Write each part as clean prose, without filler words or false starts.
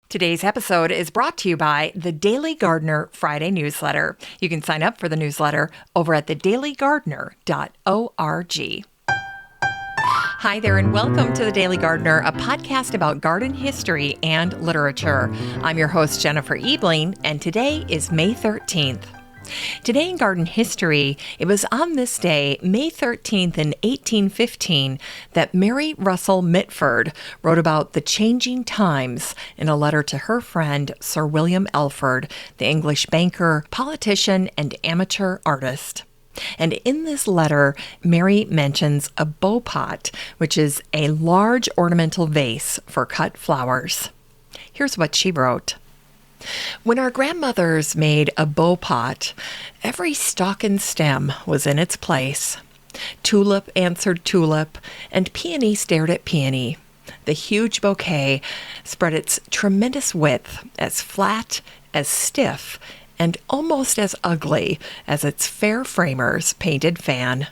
Today's episode is brought to you by the Daily Gardener Friday newsletter. You can sign up for the newsletter over at thedailygardener.org. Hi there, and welcome to The Daily Gardener, a podcast about garden history and literature. I'm your host, Jennifer Ebling, and today is May 13th. Today in garden history, it was on this day, May 13th in 1815, that Mary Russell Mitford wrote about the changing times in a letter to her friend, Sir William Elford, the English banker, politician, and amateur artist. And in this letter, Mary mentions a beau pot, which is a large ornamental vase for cut flowers. Here's what she wrote. When our grandmothers made a beau pot, every stalk and stem was in its place. Tulip answered tulip, and peony stared at peony. The huge bouquet spread its tremendous width, as flat, as stiff, and almost as ugly as its fair framer's painted fan.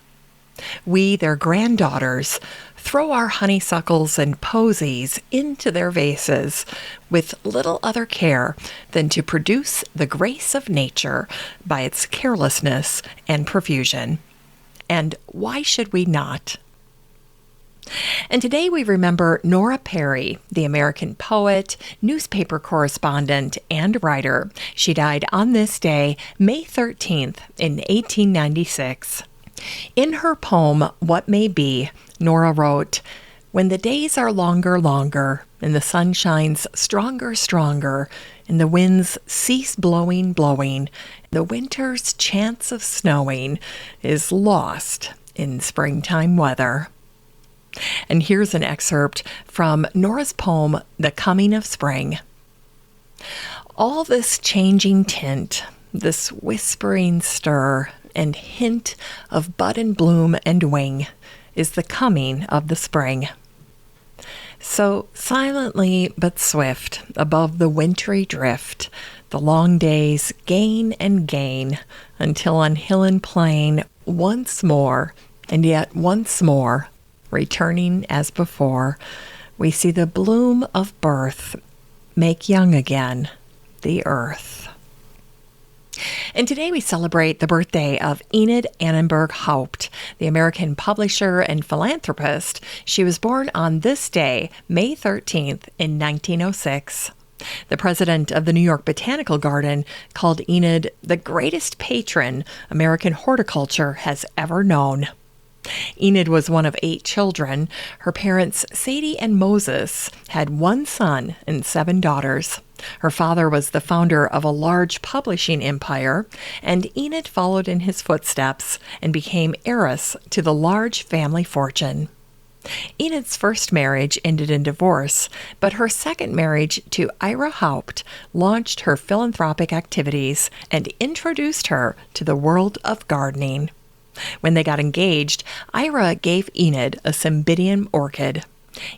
We, their granddaughters, throw our honeysuckles and posies into their vases with little other care than to produce the grace of nature by its carelessness and profusion. And why should we not? And today we remember Nora Perry, the American poet, newspaper correspondent, and writer. She died on this day, May 13th, in 1896. In her poem, What May Be, Nora wrote, "When the days are longer, longer, and the sun shines stronger, stronger, and the winds cease blowing, blowing, the winter's chance of snowing is lost in springtime weather." And here's an excerpt from Nora's poem, The Coming of Spring. All this changing tint, this whispering stir, and hint of bud and bloom and wing is the coming of the spring. So silently but swift, above the wintry drift, the long days gain and gain, until on hill and plain, once more, and yet once more, returning as before, we see the bloom of birth make young again the earth. And today we celebrate the birthday of Enid Annenberg Haupt, the American publisher and philanthropist. She was born on this day, May 13th, in 1906. The president of the New York Botanical Garden called Enid the greatest patron American horticulture has ever known. Enid was one of 8 children. Her parents, Sadie and Moses, had 1 son and 7 daughters. Her father was the founder of a large publishing empire, and Enid followed in his footsteps and became heiress to the large family fortune. Enid's first marriage ended in divorce, but her second marriage to Ira Haupt launched her philanthropic activities and introduced her to the world of gardening. When they got engaged, Ira gave Enid a cymbidium orchid.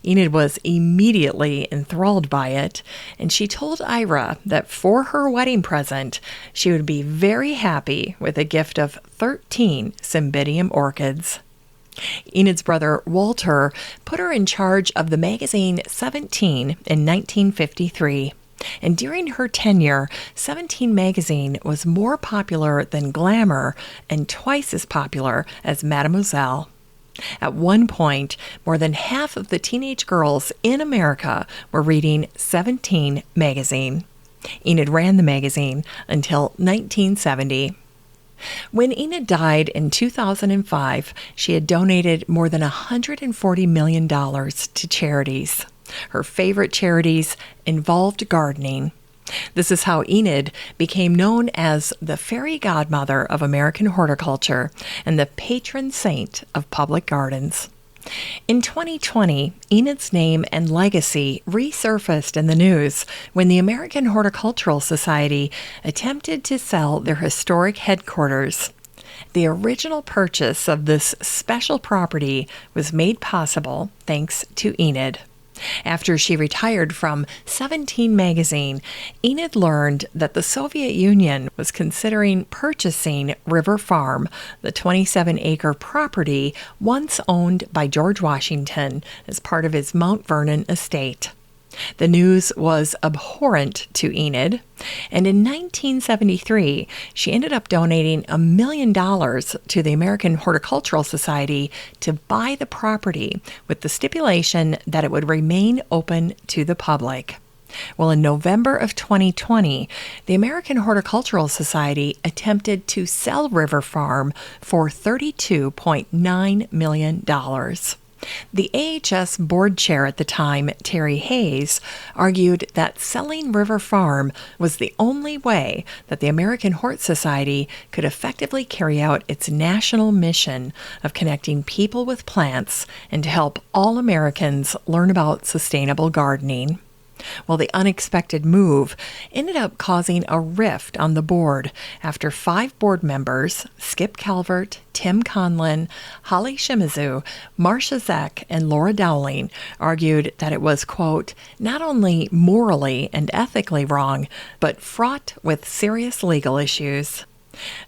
Enid was immediately enthralled by it, and she told Ira that for her wedding present, she would be very happy with a gift of 13 cymbidium orchids. Enid's brother, Walter, put her in charge of the magazine 17 in 1953. And during her tenure, 17 magazine was more popular than Glamour and twice as popular as Mademoiselle. At one point, more than half of the teenage girls in America were reading 17 magazine. Enid ran the magazine until 1970. When Enid died in 2005, she had donated more than $140 million to charities. Her favorite charities involved gardening. This is how Enid became known as the fairy godmother of American horticulture and the patron saint of public gardens. In 2020, Enid's name and legacy resurfaced in the news when the American Horticultural Society attempted to sell their historic headquarters. The original purchase of this special property was made possible thanks to Enid. After she retired from 17 magazine, Enid learned that the Soviet Union was considering purchasing River Farm, the 27-acre property once owned by George Washington as part of his Mount Vernon estate. The news was abhorrent to Enid, and in 1973, she ended up donating $1 million to the American Horticultural Society to buy the property with the stipulation that it would remain open to the public. Well, in November of 2020, the American Horticultural Society attempted to sell River Farm for $32.9 million. The AHS board chair at the time, Terry Hayes, argued that selling River Farm was the only way that the American Hort Society could effectively carry out its national mission of connecting people with plants and to help all Americans learn about sustainable gardening. Well, the unexpected move ended up causing a rift on the board after 5 board members, Skip Calvert, Tim Conlin, Holly Shimizu, Marcia Zeck, and Laura Dowling, argued that it was, quote, not only morally and ethically wrong, but fraught with serious legal issues.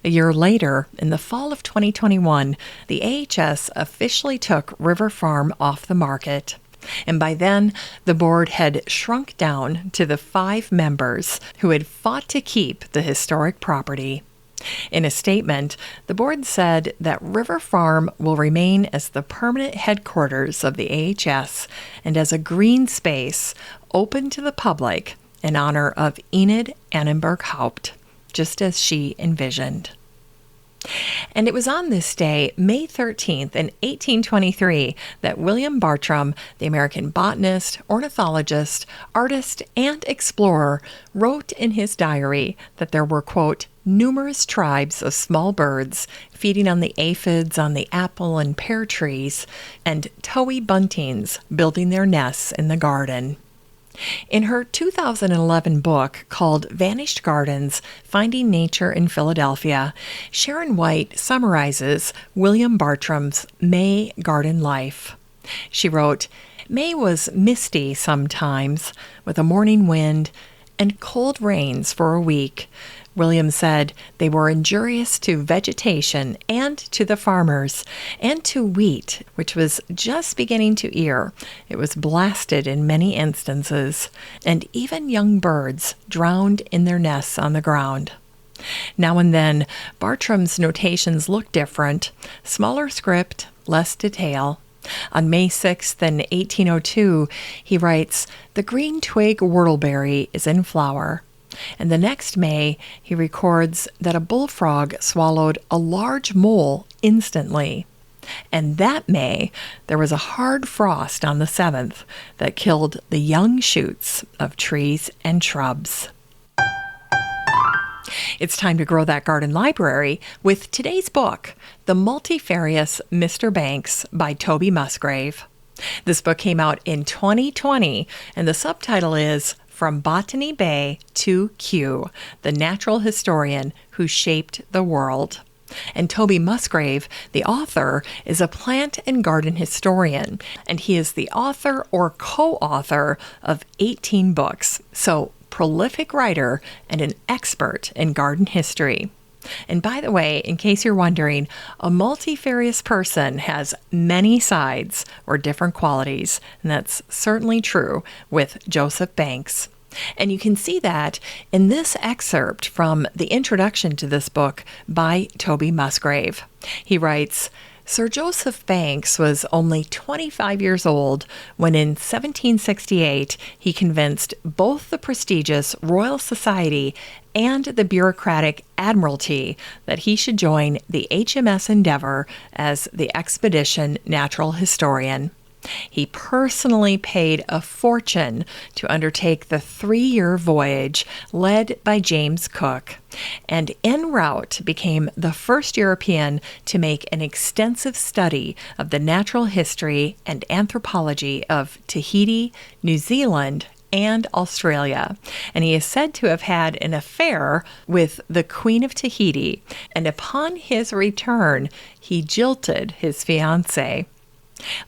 A year later, in the fall of 2021, the AHS officially took River Farm off the market. And by then, the board had shrunk down to the 5 members who had fought to keep the historic property. In a statement, the board said that River Farm will remain as the permanent headquarters of the AHS and as a green space open to the public in honor of Enid Annenberg Haupt, just as she envisioned. And it was on this day, May 13th, in 1823, that William Bartram, the American botanist, ornithologist, artist, and explorer, wrote in his diary that there were, quote, numerous tribes of small birds feeding on the aphids on the apple and pear trees, and towy buntings building their nests in the garden. In her 2011 book called Vanished Gardens, Finding Nature in Philadelphia, Sharon White summarizes William Bartram's May garden life. She wrote, May was misty sometimes, with a morning wind and cold rains for a week. William said they were injurious to vegetation and to the farmers, and to wheat, which was just beginning to ear. It was blasted in many instances, and even young birds drowned in their nests on the ground. Now and then, Bartram's notations look different, smaller script, less detail. On May 6th, in 1802, he writes, the green twig whortleberry is in flower. And the next May, he records that a bullfrog swallowed a large mole instantly. And that May, there was a hard frost on the 7th that killed the young shoots of trees and shrubs. It's time to grow that garden library with today's book, The Multifarious Mr. Banks by Toby Musgrave. This book came out in 2020, and the subtitle is From Botany Bay to Kew, the Natural Historian Who Shaped the World. And Toby Musgrave, the author, is a plant and garden historian, and he is the author or co-author of 18 books, so prolific writer and an expert in garden history. And by the way, in case you're wondering, a multifarious person has many sides or different qualities, and that's certainly true with Joseph Banks. And you can see that in this excerpt from the introduction to this book by Toby Musgrave. He writes, Sir Joseph Banks was only 25 years old when in 1768 he convinced both the prestigious Royal Society and the bureaucratic Admiralty that he should join the HMS Endeavour as the expedition natural historian. He personally paid a fortune to undertake the 3-year voyage led by James Cook, and en route became the first European to make an extensive study of the natural history and anthropology of Tahiti, New Zealand, and Australia, and he is said to have had an affair with the Queen of Tahiti, and upon his return, he jilted his fiancée.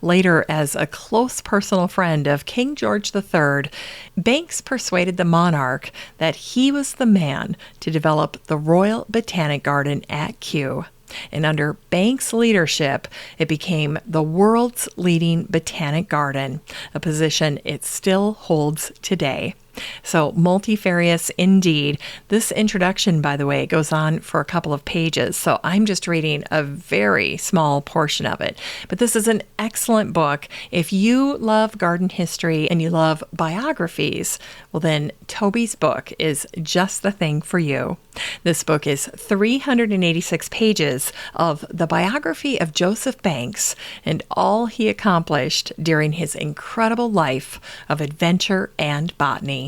Later, as a close personal friend of King George III, Banks persuaded the monarch that he was the man to develop the Royal Botanic Garden at Kew. And under Banks' leadership, it became the world's leading botanic garden, a position it still holds today. So multifarious indeed. This introduction, by the way, goes on for a couple of pages, so I'm just reading a very small portion of it. But this is an excellent book. If you love garden history and you love biographies, well then Toby's book is just the thing for you. This book is 386 pages of the biography of Joseph Banks and all he accomplished during his incredible life of adventure and botany.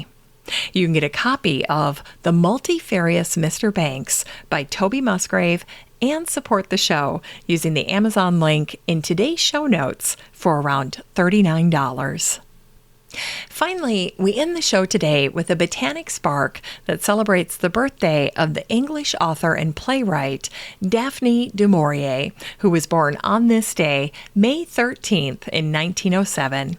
You can get a copy of The Multifarious Mr. Banks by Toby Musgrave and support the show using the Amazon link in today's show notes for around $39. Finally, we end the show today with a botanic spark that celebrates the birthday of the English author and playwright Daphne du Maurier, who was born on this day, May 13th in 1907.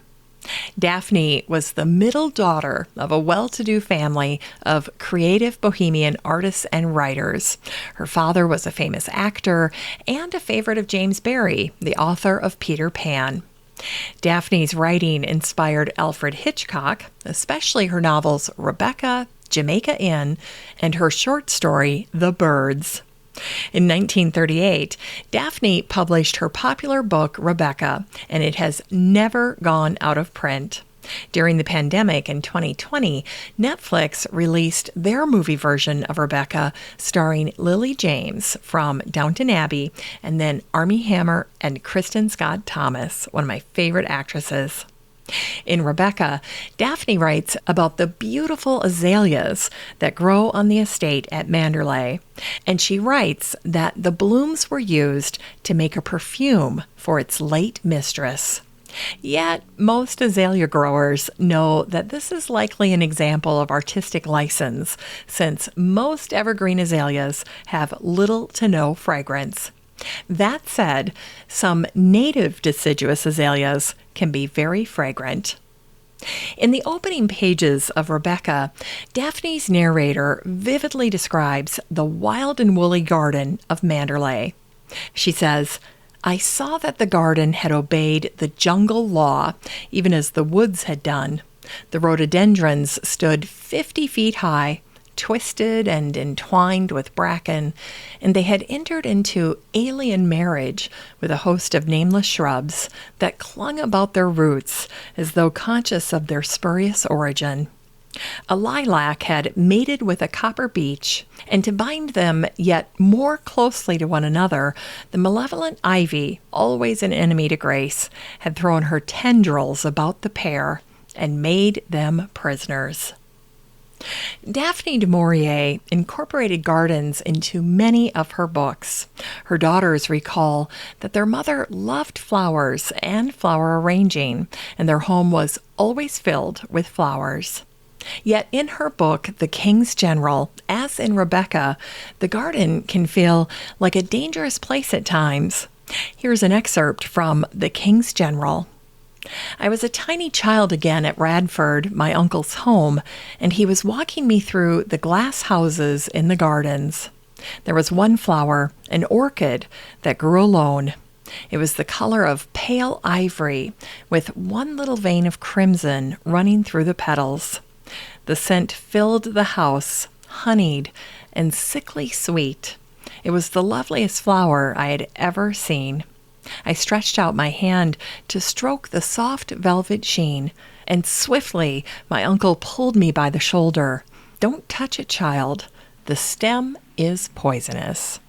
Daphne was the middle daughter of a well-to-do family of creative bohemian artists and writers. Her father was a famous actor and a favorite of James Barrie, the author of Peter Pan. Daphne's writing inspired Alfred Hitchcock, especially her novels Rebecca, Jamaica Inn, and her short story The Birds. In 1938, Daphne published her popular book, Rebecca, and it has never gone out of print. During the pandemic in 2020, Netflix released their movie version of Rebecca, starring Lily James from Downton Abbey, and then Armie Hammer and Kristen Scott Thomas, one of my favorite actresses. In Rebecca, Daphne writes about the beautiful azaleas that grow on the estate at Manderley, and she writes that the blooms were used to make a perfume for its late mistress. Yet, most azalea growers know that this is likely an example of artistic license, since most evergreen azaleas have little to no fragrance. That said, some native deciduous azaleas can be very fragrant. In the opening pages of Rebecca, Daphne's narrator vividly describes the wild and woolly garden of Manderley. She says, "I saw that the garden had obeyed the jungle law, even as the woods had done. The rhododendrons stood 50 feet high, twisted and entwined with bracken, and they had entered into alien marriage with a host of nameless shrubs that clung about their roots as though conscious of their spurious origin. A lilac had mated with a copper beech, and to bind them yet more closely to one another, the malevolent ivy, always an enemy to grace, had thrown her tendrils about the pair and made them prisoners." Daphne du Maurier incorporated gardens into many of her books. Her daughters recall that their mother loved flowers and flower arranging, and their home was always filled with flowers. Yet in her book, The King's General, as in Rebecca, the garden can feel like a dangerous place at times. Here's an excerpt from The King's General. "I was a tiny child again at Radford, my uncle's home, and he was walking me through the glass houses in the gardens. There was one flower, an orchid, that grew alone. It was the color of pale ivory, with one little vein of crimson running through the petals. The scent filled the house, honeyed and sickly sweet. It was the loveliest flower I had ever seen. I stretched out my hand to stroke the soft velvet sheen, and swiftly my uncle pulled me by the shoulder. 'Don't touch it, child. The stem is poisonous.'"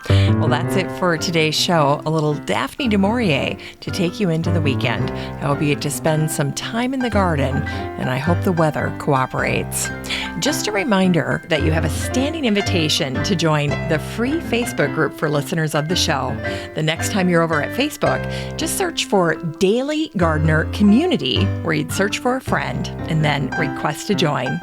Well, that's it for today's show. A little Daphne du Maurier to take you into the weekend. I hope you get to spend some time in the garden, and I hope the weather cooperates. Just a reminder that you have a standing invitation to join the free Facebook group for listeners of the show. The next time you're over at Facebook, just search for Daily Gardener Community, where you'd search for a friend and then request to join.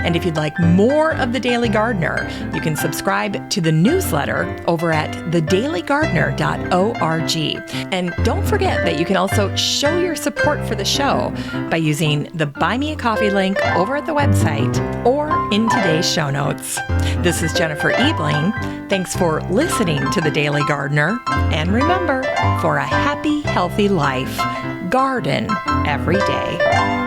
And if you'd like more of The Daily Gardener, you can subscribe to the newsletter over at thedailygardener.org. And don't forget that you can also show your support for the show by using the Buy Me a Coffee link over at the website or in today's show notes. This is Jennifer Ebling. Thanks for listening to The Daily Gardener. And remember, for a happy, healthy life, garden every day.